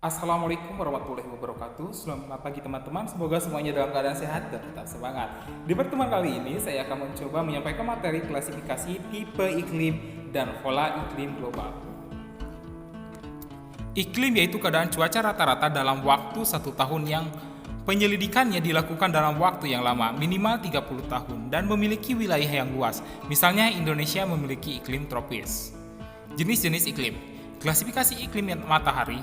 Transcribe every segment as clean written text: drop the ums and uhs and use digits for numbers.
Assalamualaikum warahmatullahi wabarakatuh. Selamat pagi teman-teman. Semoga semuanya dalam keadaan sehat dan tetap semangat. Di pertemuan kali ini saya akan mencoba menyampaikan materi klasifikasi tipe iklim dan pola iklim global. Iklim yaitu keadaan cuaca rata-rata dalam waktu 1 tahun yang penyelidikannya dilakukan dalam waktu yang lama, minimal 30 tahun, dan memiliki wilayah yang luas. Misalnya Indonesia memiliki iklim tropis. Jenis-jenis iklim. Klasifikasi iklim yang matahari.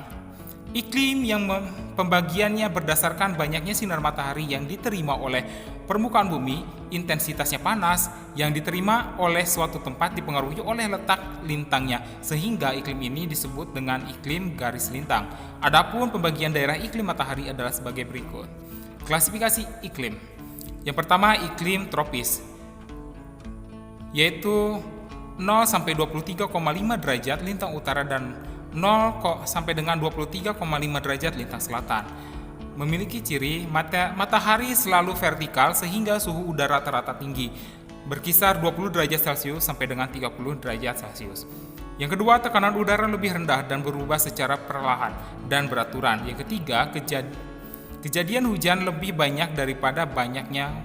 Iklim yang pembagiannya berdasarkan banyaknya sinar matahari yang diterima oleh permukaan bumi, intensitasnya panas yang diterima oleh suatu tempat dipengaruhi oleh letak lintangnya, sehingga iklim ini disebut dengan iklim garis lintang. Adapun pembagian daerah iklim matahari adalah sebagai berikut. Klasifikasi iklim. Yang pertama, iklim tropis, yaitu 0 sampai 23,5 derajat lintang utara dan 0 sampai dengan 23,5 derajat lintang selatan. Memiliki ciri matahari selalu vertikal sehingga suhu udara rata-rata tinggi, berkisar 20 derajat Celcius sampai dengan 30 derajat Celcius. Yang kedua, tekanan udara lebih rendah dan berubah secara perlahan dan beraturan. Yang ketiga, kejadian hujan lebih banyak daripada banyaknya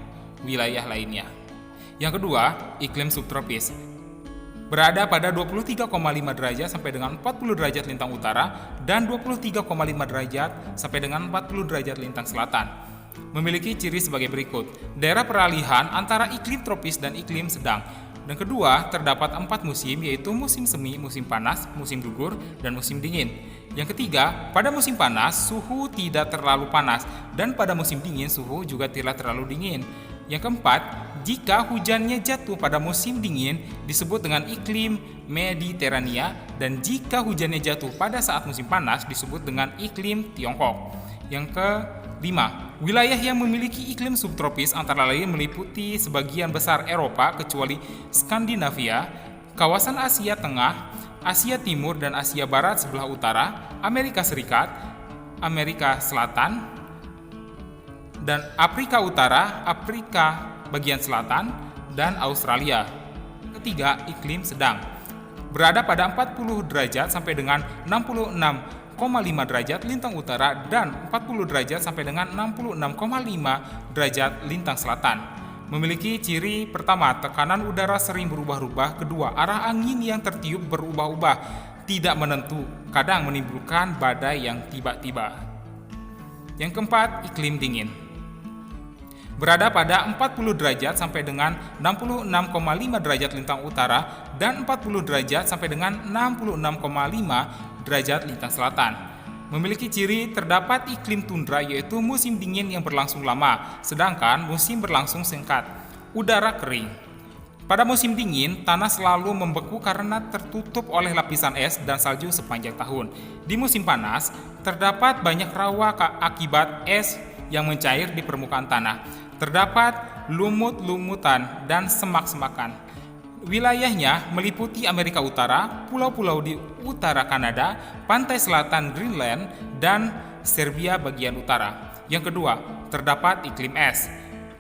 wilayah lainnya. Yang kedua, iklim subtropis, berada pada 23,5 derajat sampai dengan 40 derajat lintang utara dan 23,5 derajat sampai dengan 40 derajat lintang selatan. Memiliki ciri sebagai berikut. Daerah peralihan antara iklim tropis dan iklim sedang. Dan kedua, terdapat 4 musim, yaitu musim semi, musim panas, musim gugur, dan musim dingin. Yang ketiga, pada musim panas suhu tidak terlalu panas dan pada musim dingin suhu juga tidak terlalu dingin. Yang keempat, jika hujannya jatuh pada musim dingin disebut dengan iklim Mediterania, dan jika hujannya jatuh pada saat musim panas disebut dengan iklim Tiongkok. Yang kelima, wilayah yang memiliki iklim subtropis antara lain meliputi sebagian besar Eropa kecuali Skandinavia, kawasan Asia Tengah, Asia Timur dan Asia Barat sebelah utara, Amerika Serikat, Amerika Selatan, dan Afrika Utara, Afrika bagian selatan, dan Australia. Ketiga, iklim sedang, berada pada 40 derajat sampai dengan 66,5 derajat lintang utara dan 40 derajat sampai dengan 66,5 derajat lintang selatan. Memiliki ciri pertama, tekanan udara sering berubah-ubah. Kedua, arah angin yang tertiup berubah-ubah, tidak menentu, kadang menimbulkan badai yang tiba-tiba. Yang keempat, iklim dingin, berada pada 40 derajat sampai dengan 66,5 derajat lintang utara dan 40 derajat sampai dengan 66,5 derajat lintang selatan. Memiliki ciri terdapat iklim tundra, yaitu musim dingin yang berlangsung lama, sedangkan musim berlangsung singkat. Udara kering. Pada musim dingin, tanah selalu membeku karena tertutup oleh lapisan es dan salju sepanjang tahun. Di musim panas, terdapat banyak rawa akibat es yang mencair di permukaan tanah. Terdapat lumut-lumutan dan semak-semakan. Wilayahnya meliputi Amerika Utara, pulau-pulau di utara Kanada, pantai selatan Greenland, dan Serbia bagian utara. Yang kedua, terdapat iklim es,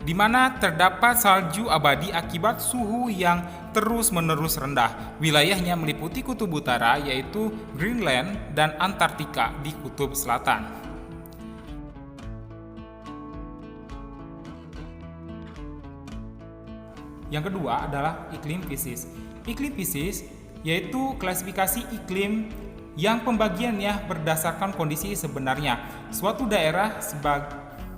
di mana terdapat salju abadi akibat suhu yang terus-menerus rendah. Wilayahnya meliputi kutub utara, yaitu Greenland dan Antartika di kutub selatan. Yang kedua adalah iklim Pisces. Iklim Pisces yaitu klasifikasi iklim yang pembagiannya berdasarkan kondisi sebenarnya suatu daerah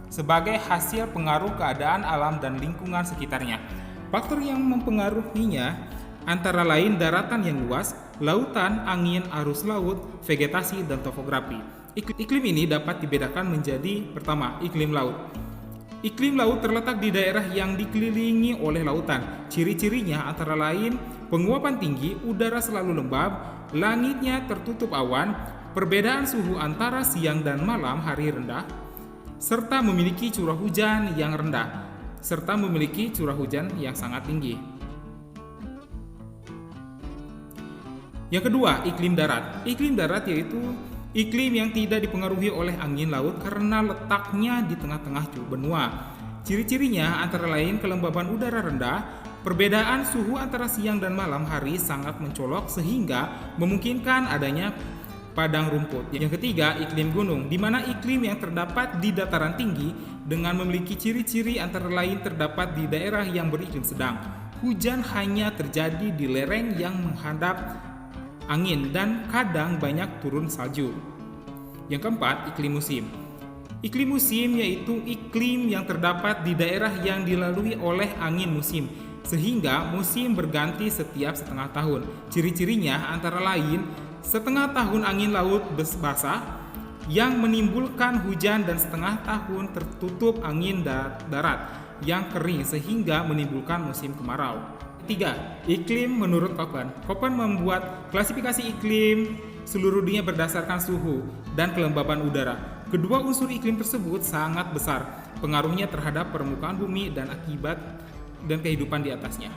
sebagai hasil pengaruh keadaan alam dan lingkungan sekitarnya. Faktor yang mempengaruhinya antara lain daratan yang luas, lautan, angin, arus laut, vegetasi, dan topografi. Iklim ini dapat dibedakan menjadi pertama, iklim laut. Iklim laut terletak di daerah yang dikelilingi oleh lautan. Ciri-cirinya antara lain penguapan tinggi, udara selalu lembab, langitnya tertutup awan, perbedaan suhu antara siang dan malam hari rendah, serta memiliki curah hujan yang rendah, serta memiliki curah hujan yang sangat tinggi. Yang kedua, iklim darat. Iklim darat yaitu iklim yang tidak dipengaruhi oleh angin laut karena letaknya di tengah-tengah benua. Ciri-cirinya antara lain kelembaban udara rendah, perbedaan suhu antara siang dan malam hari sangat mencolok sehingga memungkinkan adanya padang rumput. Yang ketiga, iklim gunung, di mana iklim yang terdapat di dataran tinggi dengan memiliki ciri-ciri antara lain terdapat di daerah yang beriklim sedang. Hujan hanya terjadi di lereng yang menghadap angin dan kadang banyak turun salju. Yang keempat, iklim musim. Iklim musim yaitu iklim yang terdapat di daerah yang dilalui oleh angin musim, sehingga musim berganti setiap setengah tahun. Ciri-cirinya antara lain setengah tahun angin laut basah yang menimbulkan hujan dan setengah tahun tertutup angin darat yang kering sehingga menimbulkan musim kemarau. 3. Iklim menurut Köppen. Köppen membuat klasifikasi iklim seluruh dunia berdasarkan suhu dan kelembaban udara. Kedua unsur iklim tersebut sangat besar pengaruhnya terhadap permukaan bumi dan akibat dan kehidupan di atasnya.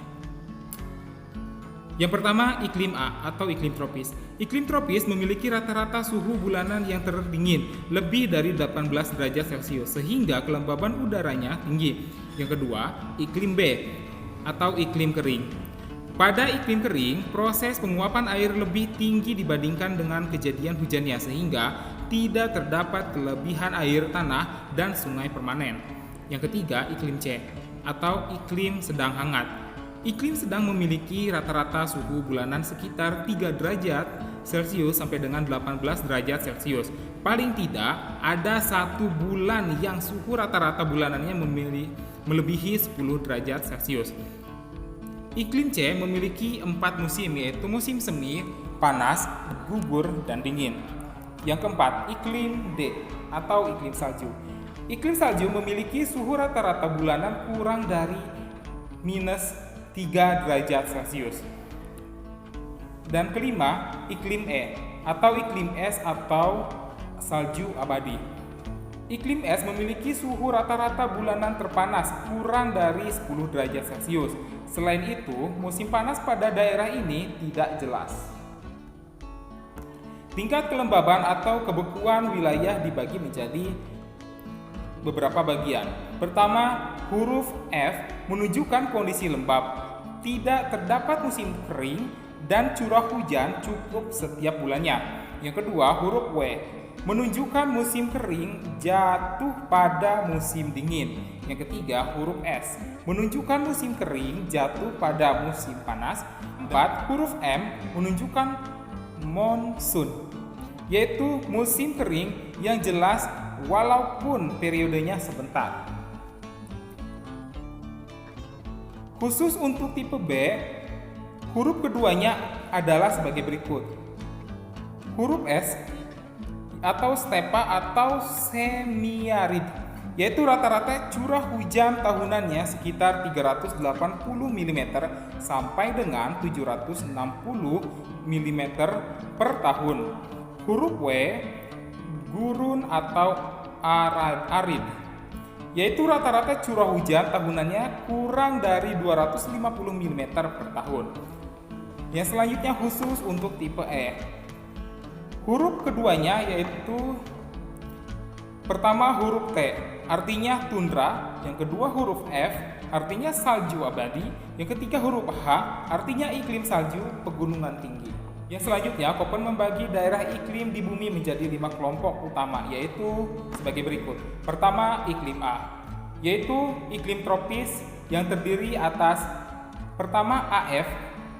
Yang pertama, iklim A atau iklim tropis. Iklim tropis memiliki rata-rata suhu bulanan yang terdingin lebih dari 18 derajat Celcius sehingga kelembaban udaranya tinggi. Yang kedua, iklim B atau iklim kering. Pada iklim kering, proses penguapan air lebih tinggi dibandingkan dengan kejadian hujannya sehingga tidak terdapat kelebihan air tanah dan sungai permanen. Yang ketiga, iklim C atau iklim sedang hangat. Iklim sedang memiliki rata-rata suhu bulanan sekitar 3 derajat Celcius sampai dengan 18 derajat Celcius. Paling tidak, ada satu bulan yang suhu rata-rata bulanannya melebihi 10 derajat Celcius. Iklim C memiliki 4 musim, yaitu musim semi, panas, gugur, dan dingin. Yang keempat, iklim D atau iklim salju. Iklim salju memiliki suhu rata-rata bulanan kurang dari minus 3 derajat Celcius. Dan kelima, iklim E atau iklim es atau salju abadi. Iklim es memiliki suhu rata-rata bulanan terpanas kurang dari 10 derajat Celcius. Selain itu, musim panas pada daerah ini tidak jelas. Tingkat kelembaban atau kebekuan wilayah dibagi menjadi beberapa bagian. Pertama, huruf F menunjukkan kondisi lembab. Tidak terdapat musim kering dan curah hujan cukup setiap bulannya. Yang kedua, huruf W menunjukkan musim kering jatuh pada musim dingin. Yang ketiga, huruf S menunjukkan musim kering jatuh pada musim panas. 4. Huruf M menunjukkan monsun, yaitu musim kering yang jelas walaupun periodenya sebentar. Khusus untuk tipe B, huruf keduanya adalah sebagai berikut. Huruf S atau stepa atau semiarid, yaitu rata-rata curah hujan tahunannya sekitar 380 mm sampai dengan 760 mm per tahun. Huruf W, gurun atau arid, yaitu rata-rata curah hujan tahunannya kurang dari 250 mm per tahun. Yang selanjutnya khusus untuk tipe E. Huruf keduanya yaitu pertama huruf T artinya tundra, yang kedua huruf F artinya salju abadi, yang ketiga huruf H artinya iklim salju pegunungan tinggi. Yang selanjutnya, Köppen membagi daerah iklim di bumi menjadi 5 kelompok utama, yaitu sebagai berikut. Pertama, iklim A, yaitu iklim tropis yang terdiri atas pertama AF,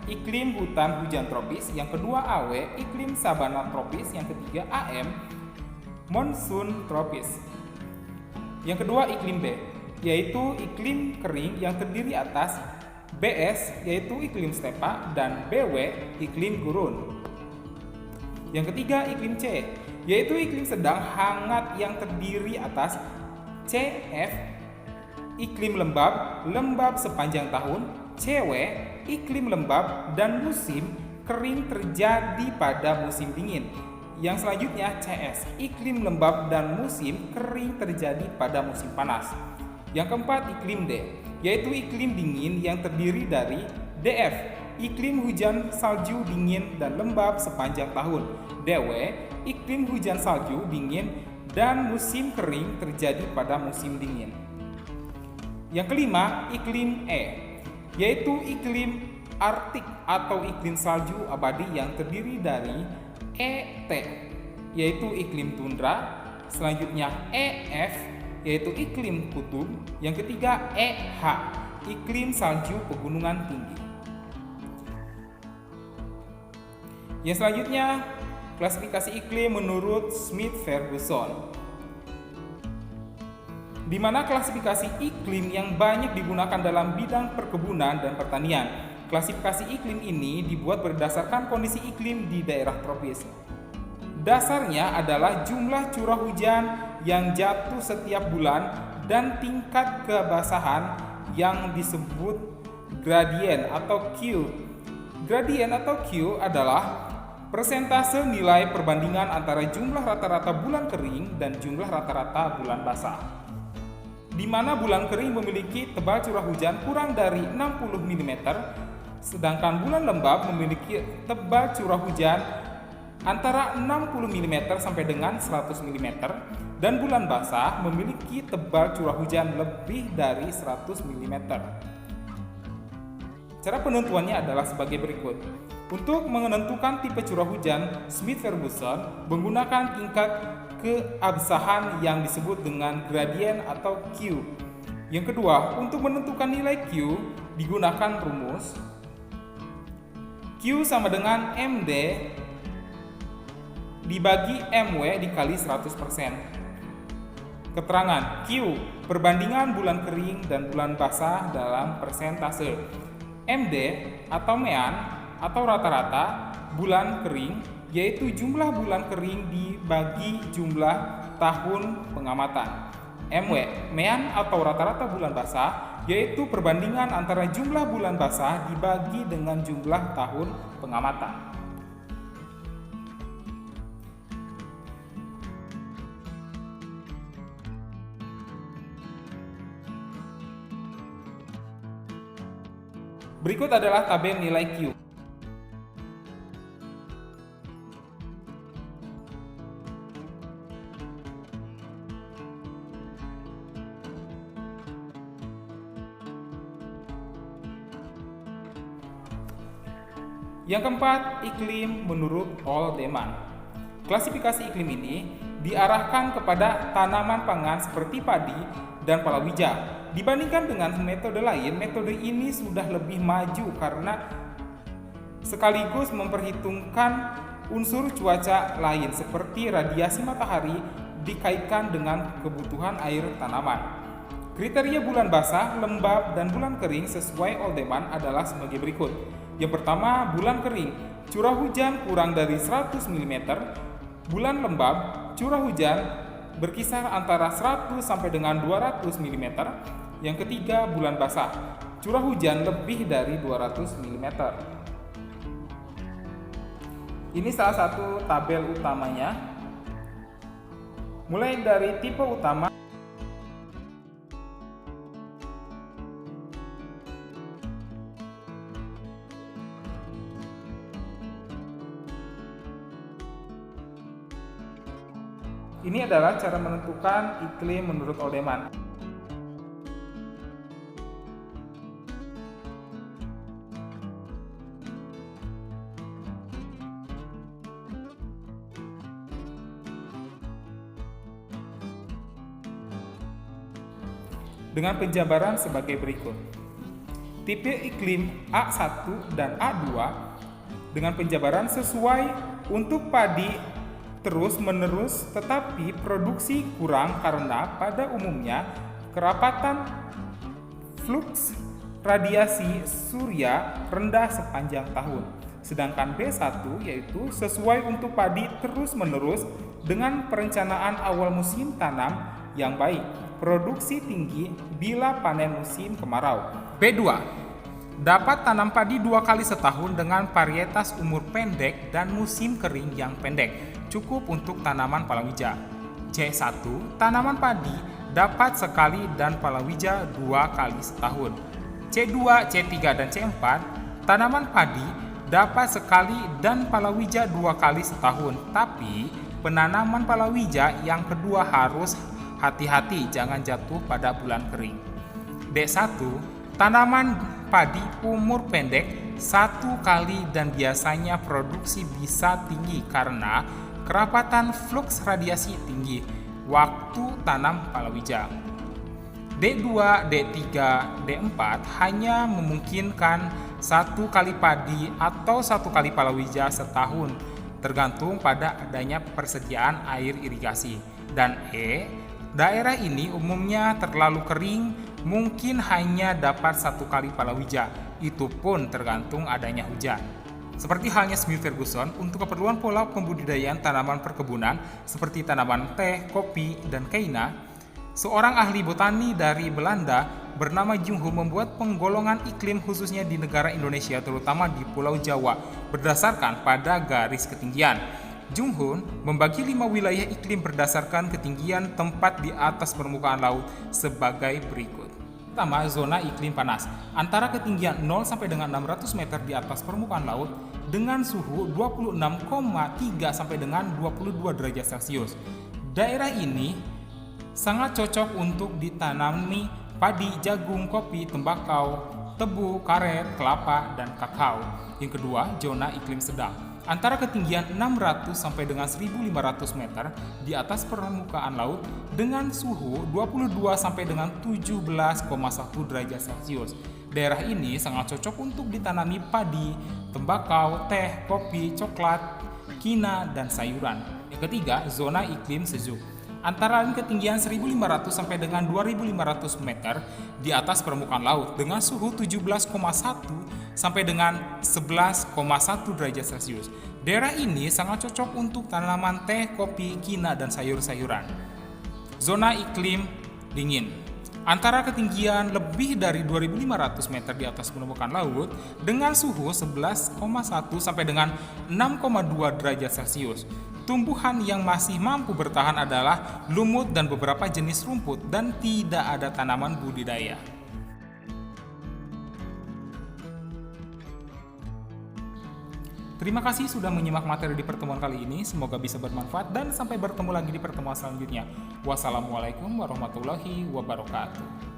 iklim hutan hujan tropis, yang kedua AW, iklim sabana tropis, yang ketiga AM, monsun tropis. Yang kedua, iklim B, yaitu iklim kering yang terdiri atas BS yaitu iklim stepa dan BW iklim gurun. Yang ketiga, iklim C yaitu iklim sedang hangat yang terdiri atas CF iklim lembab sepanjang tahun, CW iklim lembab dan musim kering terjadi pada musim dingin. Yang selanjutnya, CS iklim lembab dan musim kering terjadi pada musim panas. Yang keempat, iklim D yaitu iklim dingin yang terdiri dari DF, iklim hujan salju dingin dan lembab sepanjang tahun, DW, iklim hujan salju dingin dan musim kering terjadi pada musim dingin. Yang kelima, iklim E, yaitu iklim Arktik atau iklim salju abadi yang terdiri dari ET, yaitu iklim tundra. Selanjutnya EF, yaitu iklim kutub. Yang ketiga EH, iklim salju pegunungan tinggi. Yang selanjutnya, klasifikasi iklim menurut Smith-Ferguson, di mana klasifikasi iklim yang banyak digunakan dalam bidang perkebunan dan pertanian. Klasifikasi iklim ini dibuat berdasarkan kondisi iklim di daerah tropis. Dasarnya adalah jumlah curah hujan yang jatuh setiap bulan dan tingkat kebasahan yang disebut gradien atau Q. Gradien atau Q adalah persentase nilai perbandingan antara jumlah rata-rata bulan kering dan jumlah rata-rata bulan basah, di mana bulan kering memiliki tebal curah hujan kurang dari 60 mm, sedangkan bulan lembab memiliki tebal curah hujan antara 60 mm sampai dengan 100 mm, dan bulan basah memiliki tebal curah hujan lebih dari 100 mm. Cara penentuannya adalah sebagai berikut. Untuk menentukan tipe curah hujan, Smith-Ferguson menggunakan tingkat keabsahan yang disebut dengan gradien atau Q. Yang kedua, untuk menentukan nilai Q digunakan rumus Q sama dengan MD dibagi MW dikali 100%. Keterangan Q, perbandingan bulan kering dan bulan basah dalam persentase. MD atau mean atau rata-rata bulan kering, yaitu jumlah bulan kering dibagi jumlah tahun pengamatan. MW, mean atau rata-rata bulan basah, yaitu perbandingan antara jumlah bulan basah dibagi dengan jumlah tahun pengamatan. Berikut adalah tabel nilai Q. Yang keempat, iklim menurut Oldeman. Klasifikasi iklim ini diarahkan kepada tanaman pangan seperti padi dan palawija. Dibandingkan dengan metode lain, metode ini sudah lebih maju karena sekaligus memperhitungkan unsur cuaca lain seperti radiasi matahari dikaitkan dengan kebutuhan air tanaman. Kriteria bulan basah, lembab, dan bulan kering sesuai Oldeman adalah sebagai berikut. Yang pertama, bulan kering, curah hujan kurang dari 100 mm. Bulan lembab, curah hujan berkisar antara 100 sampai dengan 200 mm. Yang ketiga, bulan basah, curah hujan lebih dari 200 mm. Ini salah satu tabel utamanya. Mulai dari tipe utama. Ini adalah cara menentukan iklim menurut Oldeman. Dengan penjabaran sebagai berikut. Tipe iklim A1 dan A2 dengan penjabaran sesuai untuk padi terus-menerus, tetapi produksi kurang karena pada umumnya kerapatan fluks radiasi surya rendah sepanjang tahun. Sedangkan B1 yaitu sesuai untuk padi terus-menerus dengan perencanaan awal musim tanam yang baik, produksi tinggi bila panen musim kemarau. B2 dapat tanam padi 2 kali setahun dengan varietas umur pendek dan musim kering yang pendek, cukup untuk tanaman palawija. C1, tanaman padi dapat sekali dan palawija 2 kali setahun. C2, C3, dan C4, tanaman padi dapat sekali dan palawija 2 kali setahun, tapi penanaman palawija yang kedua harus hati-hati jangan jatuh pada bulan kering. D1, tanaman padi umur pendek 1 kali dan biasanya produksi bisa tinggi karena kerapatan fluks radiasi tinggi, waktu tanam palawija. D2, D3, D4 hanya memungkinkan 1 kali padi atau 1 kali palawija setahun, tergantung pada adanya persediaan air irigasi. Dan E, daerah ini umumnya terlalu kering, mungkin hanya dapat 1 kali palawija, itu pun tergantung adanya hujan. Seperti halnya Smith Ferguson, untuk keperluan pola pembudidayaan tanaman perkebunan seperti tanaman teh, kopi, dan kaina, seorang ahli botani dari Belanda bernama Jung Ho membuat penggolongan iklim khususnya di negara Indonesia, terutama di Pulau Jawa, berdasarkan pada garis ketinggian. Jung Ho membagi 5 wilayah iklim berdasarkan ketinggian tempat di atas permukaan laut sebagai berikut. Pertama, zona iklim panas, antara ketinggian 0 sampai dengan 600 meter di atas permukaan laut dengan suhu 26,3 sampai dengan 22 derajat Celcius. Daerah ini sangat cocok untuk ditanami padi, jagung, kopi, tembakau, tebu, karet, kelapa, dan kakao. Yang kedua, zona iklim sedang, antara ketinggian 600 sampai dengan 1500 meter di atas permukaan laut dengan suhu 22 sampai dengan 17,1 derajat Celcius. Daerah ini sangat cocok untuk ditanami padi, tembakau, teh, kopi, coklat, kina, dan sayuran. Yang ketiga, zona iklim sejuk, antara ketinggian 1500 sampai dengan 2500 meter di atas permukaan laut dengan suhu 17,1 sampai dengan 11,1 derajat Celcius. Daerah ini sangat cocok untuk tanaman teh, kopi, kina, dan sayur-sayuran. Zona iklim dingin, antara ketinggian lebih dari 2500 meter di atas permukaan laut dengan suhu 11,1 sampai dengan 6,2 derajat Celcius. Tumbuhan yang masih mampu bertahan adalah lumut dan beberapa jenis rumput, dan tidak ada tanaman budidaya. Terima kasih sudah menyimak materi di pertemuan kali ini. Semoga bisa bermanfaat dan sampai bertemu lagi di pertemuan selanjutnya. Wassalamualaikum warahmatullahi wabarakatuh.